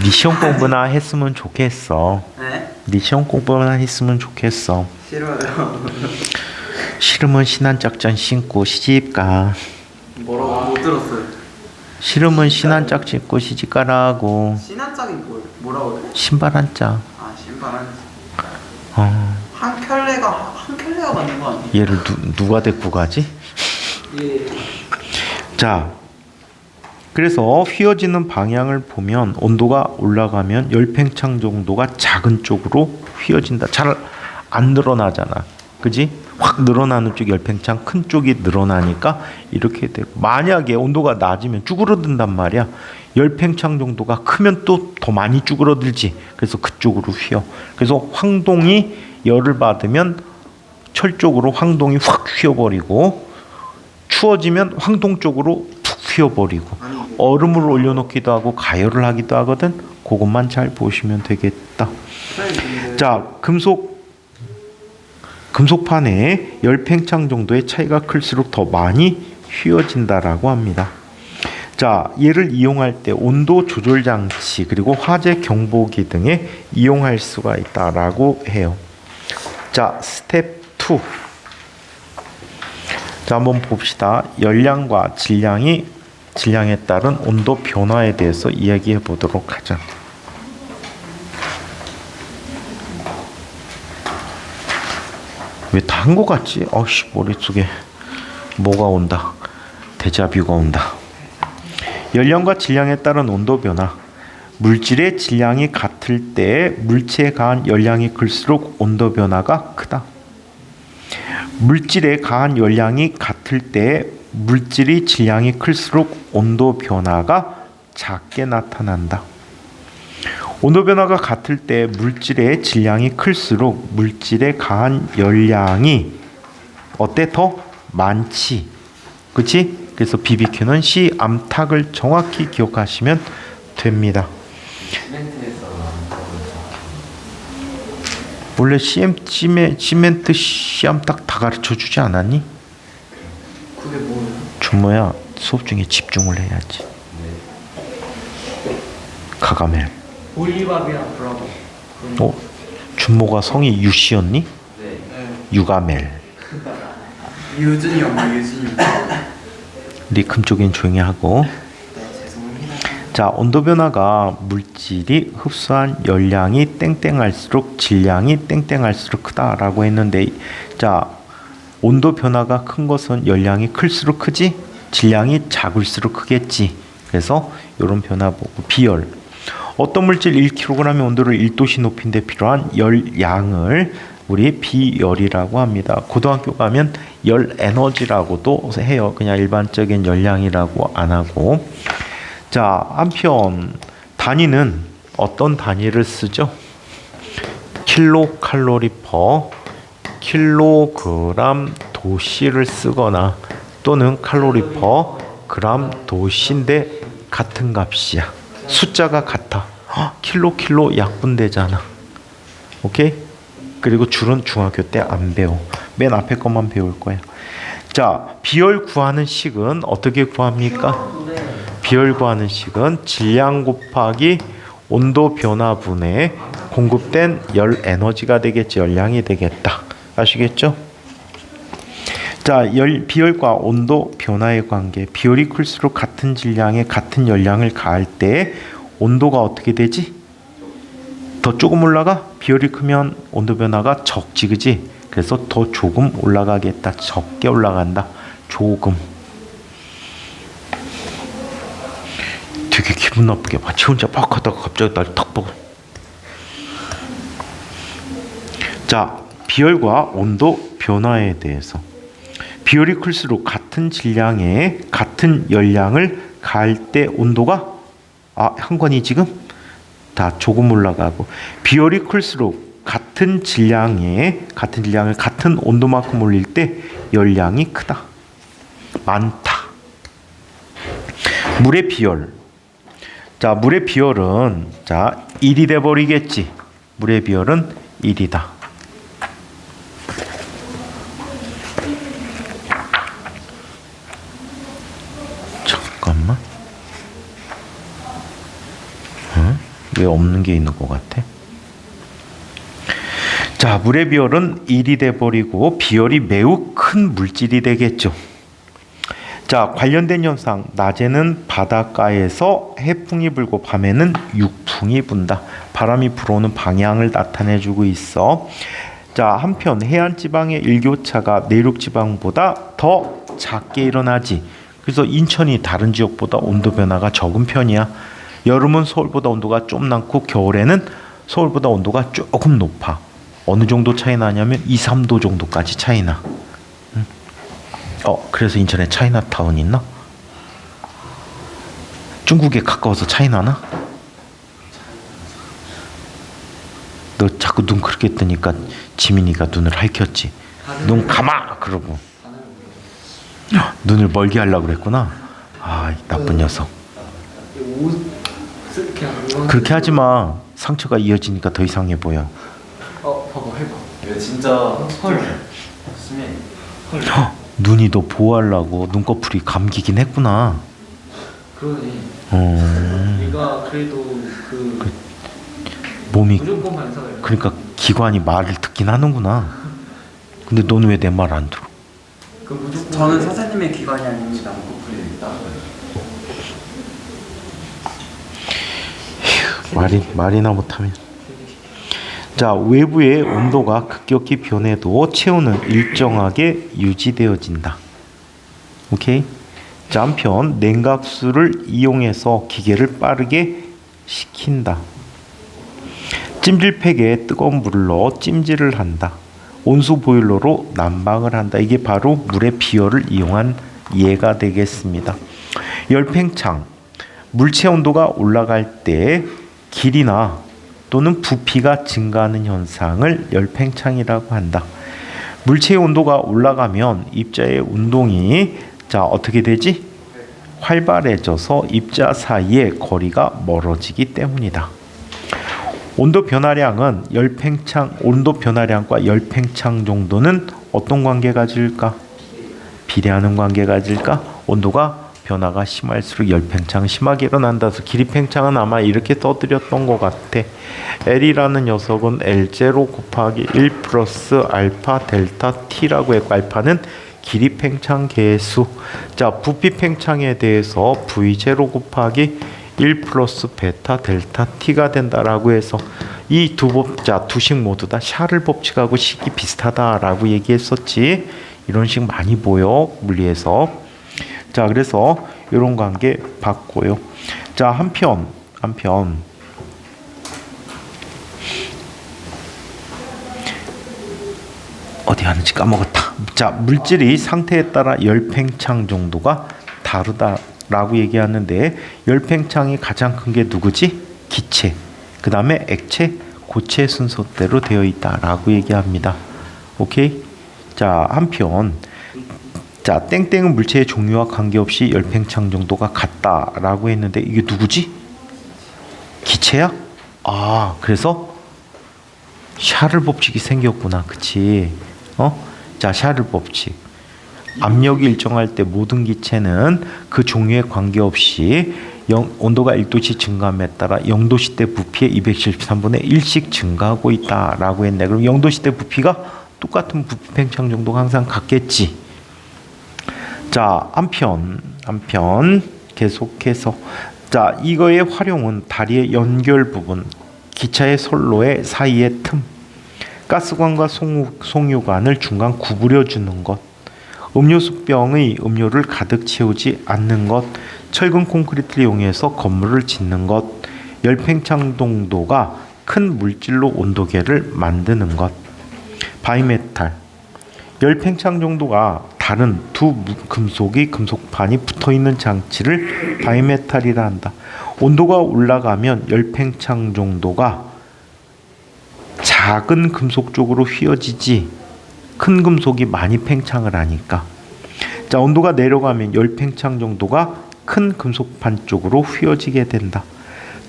네 시험 공부나 했으면 좋겠어. 네? 네 시험 공부나 했으면 좋겠어. 싫어요. 싫으면 신한짝전 신고 시집가. 뭐라고? 못 들었어요. 싫으면 신한짝 신고 시집가라고. 신한짝이 뭐라고 그래? 신발 한 짝. 아 신발 어, 한 켤레가 맞는 거 아니에요? 얘를 누가 데리고 가지? 예. 자, 그래서 휘어지는 방향을 보면 온도가 올라가면 열팽창 정도가 작은 쪽으로 휘어진다. 잘 안 늘어나잖아. 그지? 확 늘어나는 쪽 열팽창 큰 쪽이 늘어나니까 이렇게 되고, 만약에 온도가 낮으면 쭈그러든단 말이야. 열팽창 정도가 크면 또 더 많이 쭈그러들지. 그래서 그쪽으로 휘어. 그래서 황동이 열을 받으면 철 쪽으로 황동이 확 휘어버리고, 추워지면 황동 쪽으로 푹 휘어버리고, 얼음을 올려놓기도 하고 가열을 하기도 하거든. 그것만 잘 보시면 되겠다. 자, 금속판에 열팽창 정도의 차이가 클수록 더 많이 휘어진다라고 합니다. 자, 얘를 이용할 때 온도 조절 장치 그리고 화재 경보기 등에 이용할 수가 있다라고 해요. 자, 스텝 2. 자, 한번 봅시다. 열량과 질량에 따른 온도 변화에 대해서 이야기해 보도록 하자. 왜 다 한 거 같지? 머릿속에 뭐가 온다. 데자뷰가 온다. 열량과 질량에 따른 온도 변화. 물질의 질량이 같을 때 물체에 가한 열량이 클수록 온도 변화가 크다. 물질에 가한 열량이 같을 때 물질의 질량이 클수록 온도 변화가 작게 나타난다. 온도 변화가 같을 때 물질의 질량이 클수록 물질에 가한 열량이 어때? 더 많지. 그치? 그래서 BBQ는 C 암탉을 정확히 기억하시면 됩니다. 시멘트에서 원래 시멘트 씨암탉 다 가르쳐 주지 않았니? 그게 뭐예요? 준모야, 수업 중에 집중을 해야지. 가가멜. 볼리바비랑 브라보. 준모가 성이 유씨였니? 네. 유가멜. 유준이 엄마 유준이. 리큼 쪽엔 조용히 하고. 네 죄송합니다. 자, 온도 변화가 물질이 흡수한 열량이 땡땡할수록 질량이 땡땡할수록 크다라고 했는데, 자, 온도 변화가 큰 것은 열량이 클수록 크지, 질량이 작을수록 크겠지. 그래서 이런 변화 보고 비열. 어떤 물질 1kg의 온도를 1도씨 높인데 필요한 열량을 우리 비열이라고 합니다. 고등학교 가면 열 에너지라고도 해요. 그냥 일반적인 열량이라고 안 하고. 자, 한편 단위는 어떤 단위를 쓰죠? 킬로칼로리 퍼 킬로그램 도시를 쓰거나 또는 칼로리 퍼 그램 도시인데 같은 값이야. 숫자가 같아. 킬로 약분되잖아. 오케이? 그리고 줄은 중학교 때 안 배워. 맨 앞에 것만 배울 거야. 자, 비열 구하는 식은 어떻게 구합니까? 비열 구하는 식은 질량 곱하기 온도 변화분에 공급된 열 에너지가 되겠지. 열량이 되겠다. 아시겠죠? 자, 비열과 온도 변화의 관계. 비열이 클수록 같은 질량에 같은 열량을 가할 때 온도가 어떻게 되지? 더 조금 올라가? 비열이 크면 온도 변화가 적지, 그지? 그래서 더 조금 올라가겠다. 적게 올라간다. 조금. 되게 기분 나쁘게 마치 혼자 막 하다가 갑자기 날 탁 보고. 자, 비열과 온도 변화에 대해서. 비열이 클수록 같은 질량에 같은 열량을 가할 때 온도가 한 건이 지금 다 조금 올라가고, 비열이 클수록 같은 질량을 같은 온도만큼 올릴 때 열량이 크다. 많다. 물의 비열. 자, 물의 비열은 1이 돼 버리겠지. 물의 비열은 1이다. 잠깐만. 왜 없는 게 있는 것 같아? 자, 물의 비열은 1이 돼버리고 비열이 매우 큰 물질이 되겠죠. 자, 관련된 현상. 낮에는 바닷가에서 해풍이 불고 밤에는 육풍이 분다. 바람이 불어오는 방향을 나타내주고 있어. 자, 한편 해안 지방의 일교차가 내륙 지방보다 더 작게 일어나지. 그래서 인천이 다른 지역보다 온도 변화가 적은 편이야. 여름은 서울보다 온도가 좀 낮고 겨울에는 서울보다 온도가 조금 높아. 어느 정도 차이 나냐면 2, 3도 정도까지 차이 나. 그래서 인천에 차이나타운 있나? 중국에 가까워서 차이 나나? 너 자꾸 눈 그렇게 뜨니까 지민이가 눈을 핥혔지. 눈 감아! 그러고 눈을 멀게 하려고 그랬구나. 이 나쁜 녀석. 그렇게 하지 마. 상처가 이어지니까 더 이상해 보여. 봐봐, 해봐. 이거 진짜 헐. 심해. 눈이 너 보호하려고 눈꺼풀이 감기긴 했구나. 그러니. 얘가 그래도 몸이 무조건 반사가. 그러니까 기관이 말을 듣긴 하는구나. 근데 너는 왜 내 말 안 들어? 그 무조건. 저는 선생님의 기관이 아닙니다. 말이나 못하면. 자, 외부의 온도가 급격히 변해도 체온은 일정하게 유지되어진다. 오케이? 자, 한편 냉각수를 이용해서 기계를 빠르게 식힌다. 찜질팩에 뜨거운 물을 넣어 찜질을 한다. 온수 보일러로 난방을 한다. 이게 바로 물의 비열을 이용한 예가 되겠습니다. 열팽창. 물체 온도가 올라갈 때 길이나 또는 부피가 증가하는 현상을 열팽창이라고 한다. 물체의 온도가 올라가면 입자의 운동이 어떻게 되지? 활발해져서 입자 사이의 거리가 멀어지기 때문이다. 온도 변화량은 온도 변화량과 열팽창 정도는 어떤 관계가 가질까? 비례하는 관계가 가질까? 온도가 변화가 심할수록 열팽창은 심하게 일어난다. 그래서 길이팽창은 아마 이렇게 떠드렸던 것 같아. L이라는 녀석은 L0 곱하기 1 플러스 알파 델타 T라고 했고, 알파는 길이팽창 계수. 자, 부피팽창에 대해서 V0 곱하기 1 플러스 베타 델타 T가 된다라고 해서 이 두 식 모두 다 샤를 법칙하고 식이 비슷하다라고 얘기했었지. 이런 식 많이 보여, 물리에서. 자, 그래서 이런 관계 봤고요. 자, 한편 어디 하는지 까먹었다. 자, 물질의 상태에 따라 열팽창 정도가 다르다라고 얘기하는데, 열팽창이 가장 큰 게 누구지? 기체. 그 다음에 액체, 고체 순서대로 되어 있다라고 얘기합니다. 오케이? 자, 한편 땡땡은 물체의 종류와 관계없이 열팽창 정도가 같다라고 했는데, 이게 누구지? 기체야? 아, 그래서 샤를 법칙이 생겼구나. 그치? 자, 샤를 법칙. 압력이 일정할 때 모든 기체는 그 종류에 관계없이 온도가 1도씩 증가함에 따라 0도씨 때 부피의 213분의 1씩 증가하고 있다라고 했네. 그럼 0도씨 때 부피가 똑같은 부피 팽창 정도가 항상 같겠지. 자, 한편 계속해서 자, 이거의 활용은 다리의 연결 부분, 기차의 선로의 사이의 틈, 가스관과 송유관을 중간 구부려 주는 것, 음료수병의 음료를 가득 채우지 않는 것, 철근 콘크리트를 이용해서 건물을 짓는 것, 열팽창 정도가 큰 물질로 온도계를 만드는 것. 바이메탈, 열팽창 정도가 다른 두 금속이 금속판이 붙어있는 장치를 바이메탈이라 한다. 온도가 올라가면 열팽창 정도가 작은 금속 쪽으로 휘어지지 큰 금속이 많이 팽창을 하니까. 자, 온도가 내려가면 열팽창 정도가 큰 금속판 쪽으로 휘어지게 된다.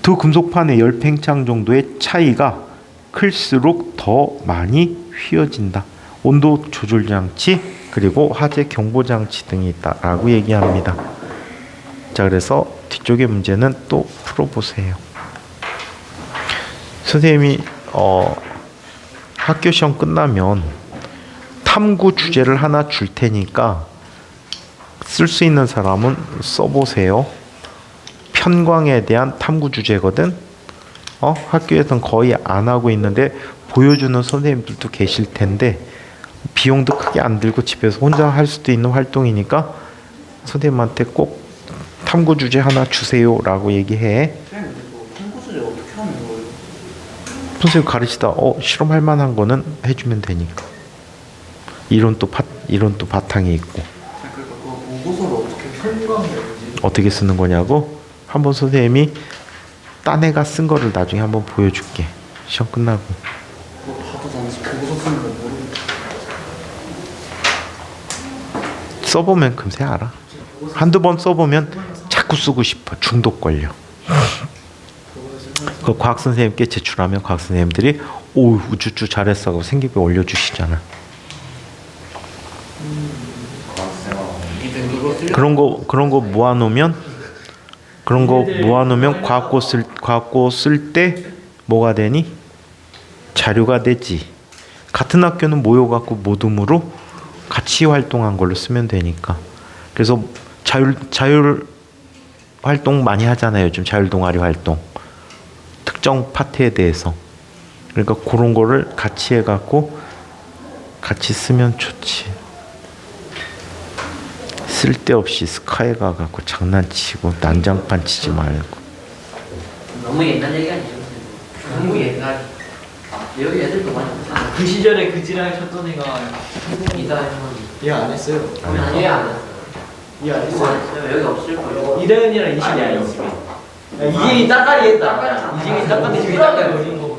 두 금속판의 열팽창 정도의 차이가 클수록 더 많이 휘어진다. 온도 조절 장치 그리고 화재 경보 장치 등이 있다라고 얘기합니다. 자, 그래서 뒤쪽의 문제는 또 풀어보세요. 선생님이 학교 시험 끝나면 탐구 주제를 하나 줄 테니까 쓸 수 있는 사람은 써보세요. 편광에 대한 탐구 주제거든. 학교에서는 거의 안 하고 있는데 보여주는 선생님들도 계실 텐데 비용도 크게 안 들고 집에서 혼자 할 수도 있는 활동이니까 선생님한테 꼭 탐구 주제 하나 주세요라고 얘기해. 선생님 근데 탐구 주제 어떻게 하는 거예요? 선생님 가르치다 실험할 만한 거는 해주면 되니까. 이론 또 바탕이 있고. 그러니까 그 보고서를 어떻게 편광해야 되지? 어떻게 쓰는 거냐고 한번 선생님이 딴 애가 쓴 거를 나중에 한번 보여줄게. 시험 끝나고. 그거 봐도 나는 보고서 쓰는 거 모르겠어. 써보면 금세 알아. 한두 번 써보면 자꾸 쓰고 싶어. 중독 걸려. 그 과학 선생님께 제출하면 과학 선생님들이 오 우쭈쭈 잘했어 하고 생기비 올려주시잖아. 그런 거 모아놓으면 과학고 쓸 때 뭐가 되니? 자료가 되지. 같은 학교는 모여갖고 모둠으로 같이 활동한 걸로 쓰면 되니까. 그래서 자율 활동 많이 하잖아요. 요즘 자율 동아리 활동. 특정 파트에 대해서. 그러니까 그런 거를 같이 해갖고 같이 쓰면 좋지. 쓸데없이 스카이 가갖고 장난치고 난장판 치지 말고. 너무 옛날 얘기 아니에요? 너무 옛날. 여기 애들도 많이 없잖아. 그 시절에 그 지랄 쳤던 애가 이다 얘안 했어요. 아니 안 했어. 얘안 했어요. 여기 없을 거예요. 이다현이랑 이신이 아니야, 아니었어요. 이진이 따까리 했다. 이진이 따까리 집이 따까리 걸린 거.